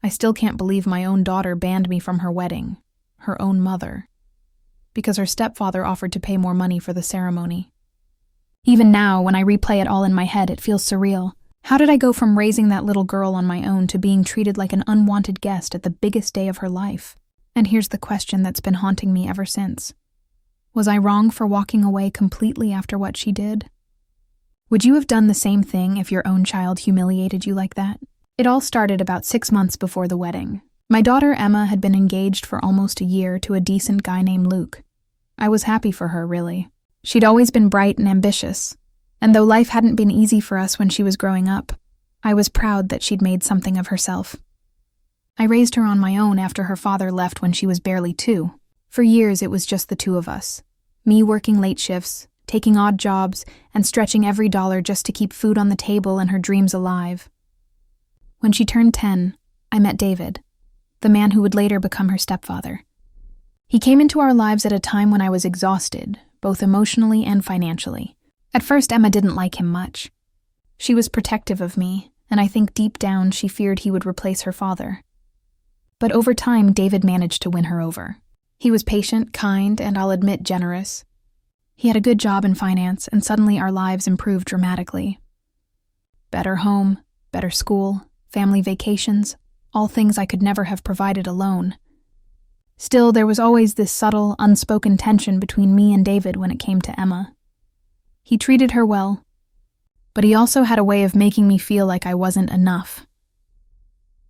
I still can't believe my own daughter banned me from her wedding, her own mother, because her stepfather offered to pay more money for the ceremony. Even now, when I replay it all in my head, it feels surreal. How did I go from raising that little girl on my own to being treated like an unwanted guest at the biggest day of her life? And here's the question that's been haunting me ever since. Was I wrong for walking away completely after what she did? Would you have done the same thing if your own child humiliated you like that? It all started about 6 months before the wedding. My daughter Emma had been engaged for almost a year to a decent guy named Luke. I was happy for her, really. She'd always been bright and ambitious, and though life hadn't been easy for us when she was growing up, I was proud that she'd made something of herself. I raised her on my own after her father left when she was barely 2. For years, it was just the two of us. Me working late shifts, taking odd jobs, and stretching every dollar just to keep food on the table and her dreams alive. When she turned 10, I met David, the man who would later become her stepfather. He came into our lives at a time when I was exhausted, both emotionally and financially. At first, Emma didn't like him much. She was protective of me, and I think deep down she feared he would replace her father. But over time, David managed to win her over. He was patient, kind, and I'll admit generous. He had a good job in finance, and suddenly our lives improved dramatically. Better home, better school, family vacations, all things I could never have provided alone. Still, there was always this subtle, unspoken tension between me and David when it came to Emma. He treated her well, but he also had a way of making me feel like I wasn't enough.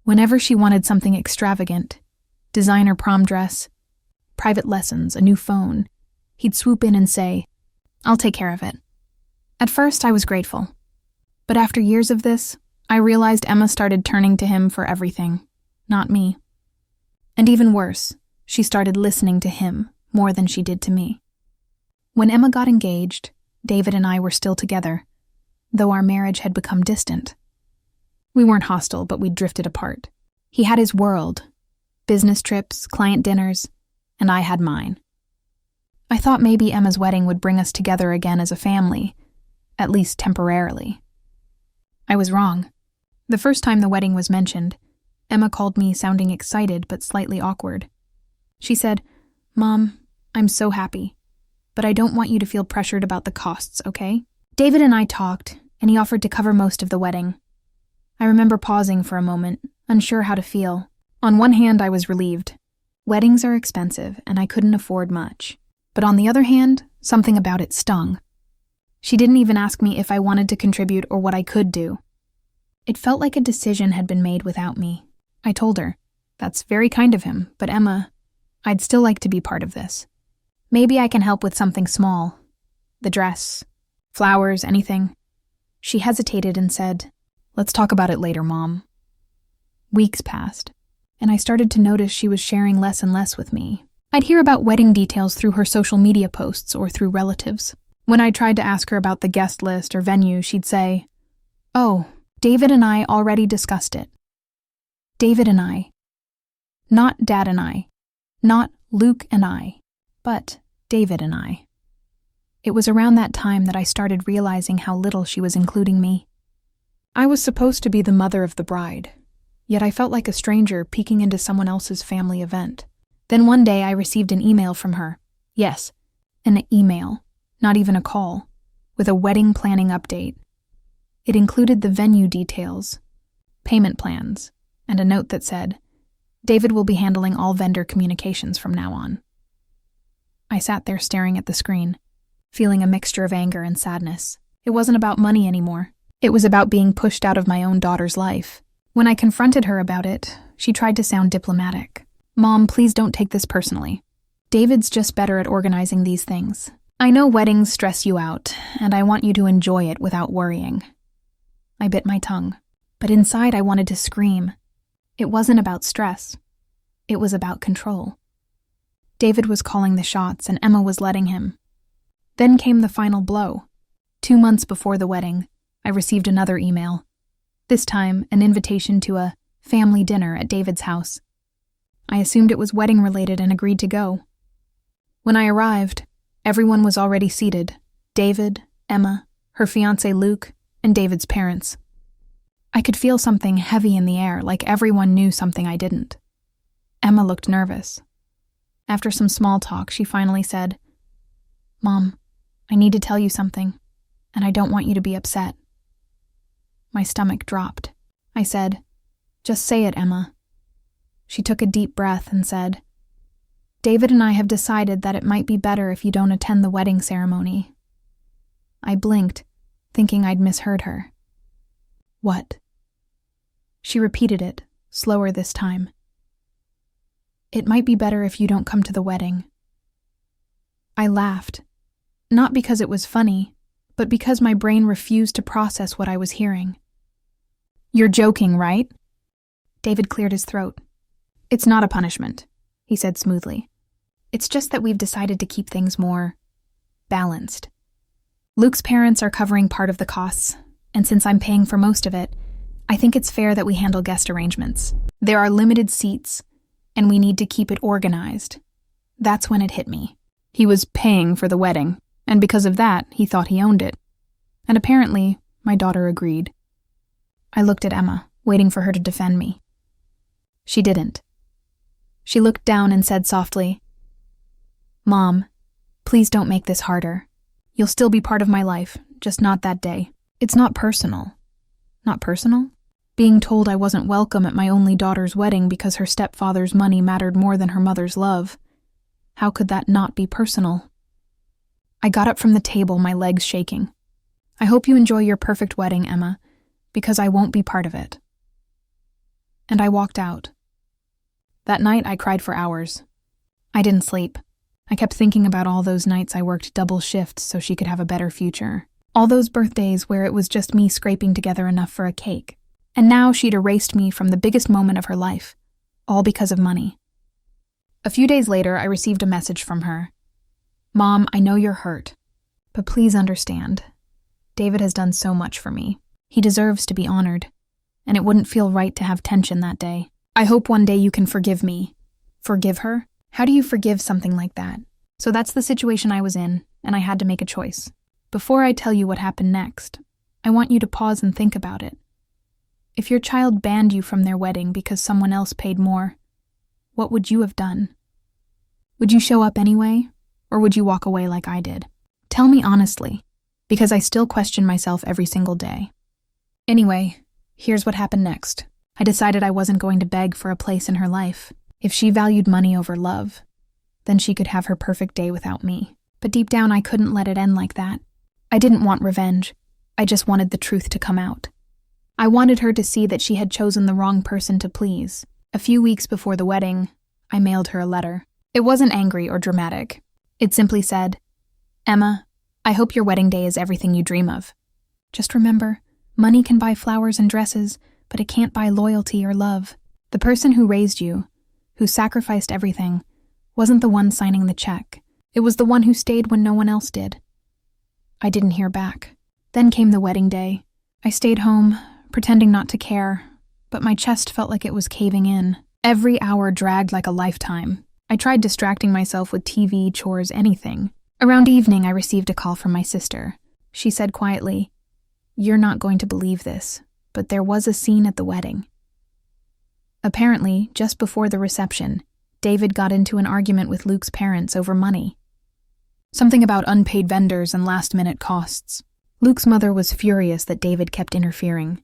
Whenever she wanted something extravagant, designer prom dress, private lessons, a new phone, he'd swoop in and say, "I'll take care of it." At first, I was grateful. But after years of this, I realized Emma started turning to him for everything, not me. And even worse, she started listening to him more than she did to me. When Emma got engaged, David and I were still together, though our marriage had become distant. We weren't hostile, but we'd drifted apart. He had his world, business trips, client dinners, and I had mine. I thought maybe Emma's wedding would bring us together again as a family, at least temporarily. I was wrong. The first time the wedding was mentioned, Emma called me sounding excited but slightly awkward. She said, "Mom, I'm so happy, but I don't want you to feel pressured about the costs, okay?" David and I talked, and he offered to cover most of the wedding. I remember pausing for a moment, unsure how to feel. On one hand, I was relieved. Weddings are expensive, and I couldn't afford much. But on the other hand, something about it stung. She didn't even ask me if I wanted to contribute or what I could do. It felt like a decision had been made without me. I told her, "That's very kind of him, but Emma, I'd still like to be part of this. Maybe I can help with something small. The dress, flowers, anything." She hesitated and said, "Let's talk about it later, Mom." Weeks passed, and I started to notice she was sharing less and less with me. I'd hear about wedding details through her social media posts or through relatives. When I tried to ask her about the guest list or venue, she'd say, "Oh, David and I already discussed it." David and I. Not Dad and I. Not Luke and I. But David and I. It was around that time that I started realizing how little she was including me. I was supposed to be the mother of the bride, yet I felt like a stranger peeking into someone else's family event. Then one day I received an email from her. Yes, an email, not even a call, with a wedding planning update. It included the venue details, payment plans, and a note that said, "David will be handling all vendor communications from now on." I sat there staring at the screen, feeling a mixture of anger and sadness. It wasn't about money anymore. It was about being pushed out of my own daughter's life. When I confronted her about it, she tried to sound diplomatic. "Mom, please don't take this personally. David's just better at organizing these things. I know weddings stress you out, and I want you to enjoy it without worrying." I bit my tongue, but inside I wanted to scream. It wasn't about stress. It was about control. David was calling the shots, and Emma was letting him. Then came the final blow. 2 months before the wedding, I received another email. This time, an invitation to a family dinner at David's house. I assumed it was wedding-related and agreed to go. When I arrived, everyone was already seated. David, Emma, her fiancé Luke, and David's parents. I could feel something heavy in the air, like everyone knew something I didn't. Emma looked nervous. After some small talk, she finally said, "Mom, I need to tell you something, and I don't want you to be upset." My stomach dropped. I said, "Just say it, Emma." She took a deep breath and said, "David and I have decided that it might be better if you don't attend the wedding ceremony." I blinked, thinking I'd misheard her. "What?" She repeated it, slower this time. "It might be better if you don't come to the wedding." I laughed, not because it was funny, but because my brain refused to process what I was hearing. "You're joking, right?" David cleared his throat. "It's not a punishment," he said smoothly. "It's just that we've decided to keep things more balanced. Luke's parents are covering part of the costs, and since I'm paying for most of it, I think it's fair that we handle guest arrangements. There are limited seats, and we need to keep it organized." That's when it hit me. He was paying for the wedding, and because of that, he thought he owned it. And apparently, my daughter agreed. I looked at Emma, waiting for her to defend me. She didn't. She looked down and said softly, "Mom, please don't make this harder. You'll still be part of my life, just not that day. It's not personal." Not personal? Being told I wasn't welcome at my only daughter's wedding because her stepfather's money mattered more than her mother's love. How could that not be personal? I got up from the table, my legs shaking. "I hope you enjoy your perfect wedding, Emma, because I won't be part of it." And I walked out. That night, I cried for hours. I didn't sleep. I kept thinking about all those nights I worked double shifts so she could have a better future. All those birthdays where it was just me scraping together enough for a cake. And now she'd erased me from the biggest moment of her life, all because of money. A few days later, I received a message from her. "Mom, I know you're hurt, but please understand. David has done so much for me. He deserves to be honored, and it wouldn't feel right to have tension that day. I hope one day you can forgive me." Forgive her? How do you forgive something like that? So that's the situation I was in, and I had to make a choice. Before I tell you what happened next, I want you to pause and think about it. If your child banned you from their wedding because someone else paid more, what would you have done? Would you show up anyway, or would you walk away like I did? Tell me honestly, because I still question myself every single day. Anyway, here's what happened next. I decided I wasn't going to beg for a place in her life. If she valued money over love, then she could have her perfect day without me. But deep down, I couldn't let it end like that. I didn't want revenge. I just wanted the truth to come out. I wanted her to see that she had chosen the wrong person to please. A few weeks before the wedding, I mailed her a letter. It wasn't angry or dramatic. It simply said, "Emma, I hope your wedding day is everything you dream of. Just remember, money can buy flowers and dresses, but it can't buy loyalty or love. The person who raised you, who sacrificed everything, wasn't the one signing the check. It was the one who stayed when no one else did." I didn't hear back. Then came the wedding day. I stayed home, pretending not to care, but my chest felt like it was caving in. Every hour dragged like a lifetime. I tried distracting myself with TV, chores, anything. Around evening, I received a call from my sister. She said quietly, "You're not going to believe this, but there was a scene at the wedding." Apparently, just before the reception, David got into an argument with Luke's parents over money. Something about unpaid vendors and last-minute costs. Luke's mother was furious that David kept interfering,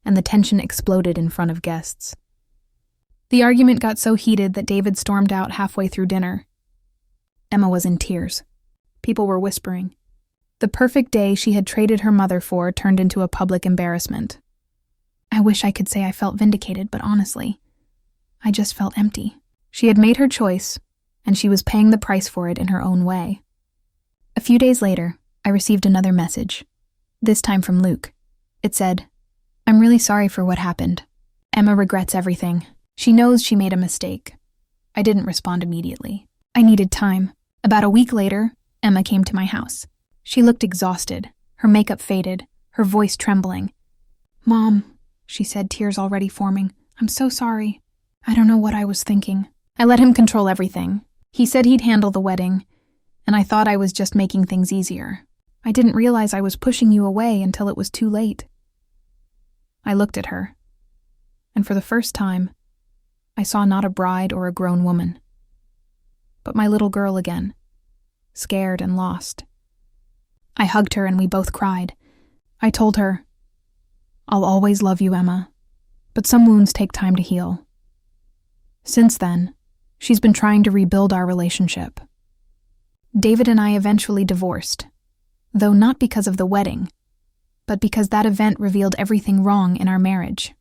and the tension exploded in front of guests. The argument got so heated that David stormed out halfway through dinner. Emma was in tears. People were whispering. The perfect day she had traded her mother for turned into a public embarrassment. I wish I could say I felt vindicated, but honestly, I just felt empty. She had made her choice, and she was paying the price for it in her own way. A few days later, I received another message, this time from Luke. It said, "I'm really sorry for what happened. Emma regrets everything. She knows she made a mistake." I didn't respond immediately. I needed time. About a week later, Emma came to my house. She looked exhausted, her makeup faded, her voice trembling. "Mom," she said, tears already forming, "I'm so sorry. I don't know what I was thinking." I let him control everything. He said he'd handle the wedding, and I thought I was just making things easier. I didn't realize I was pushing you away until it was too late. I looked at her, and for the first time, I saw not a bride or a grown woman, but my little girl again, scared and lost. I hugged her and we both cried. I told her, "I'll always love you, Emma, but some wounds take time to heal." Since then, she's been trying to rebuild our relationship. David and I eventually divorced, though not because of the wedding, but because that event revealed everything wrong in our marriage.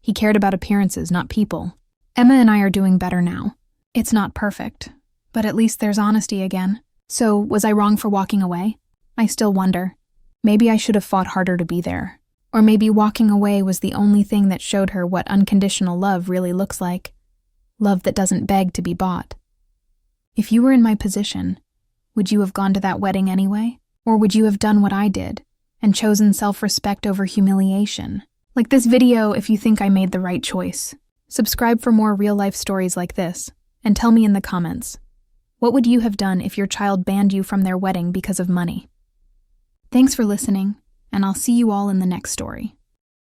He cared about appearances, not people. Emma and I are doing better now. It's not perfect, but at least there's honesty again. So, was I wrong for walking away? I still wonder. Maybe I should have fought harder to be there. Or maybe walking away was the only thing that showed her what unconditional love really looks like. Love that doesn't beg to be bought. If you were in my position, would you have gone to that wedding anyway? Or would you have done what I did and chosen self-respect over humiliation? Like this video if you think I made the right choice. Subscribe for more real-life stories like this, and tell me in the comments, what would you have done if your child banned you from their wedding because of money? Thanks for listening, and I'll see you all in the next story.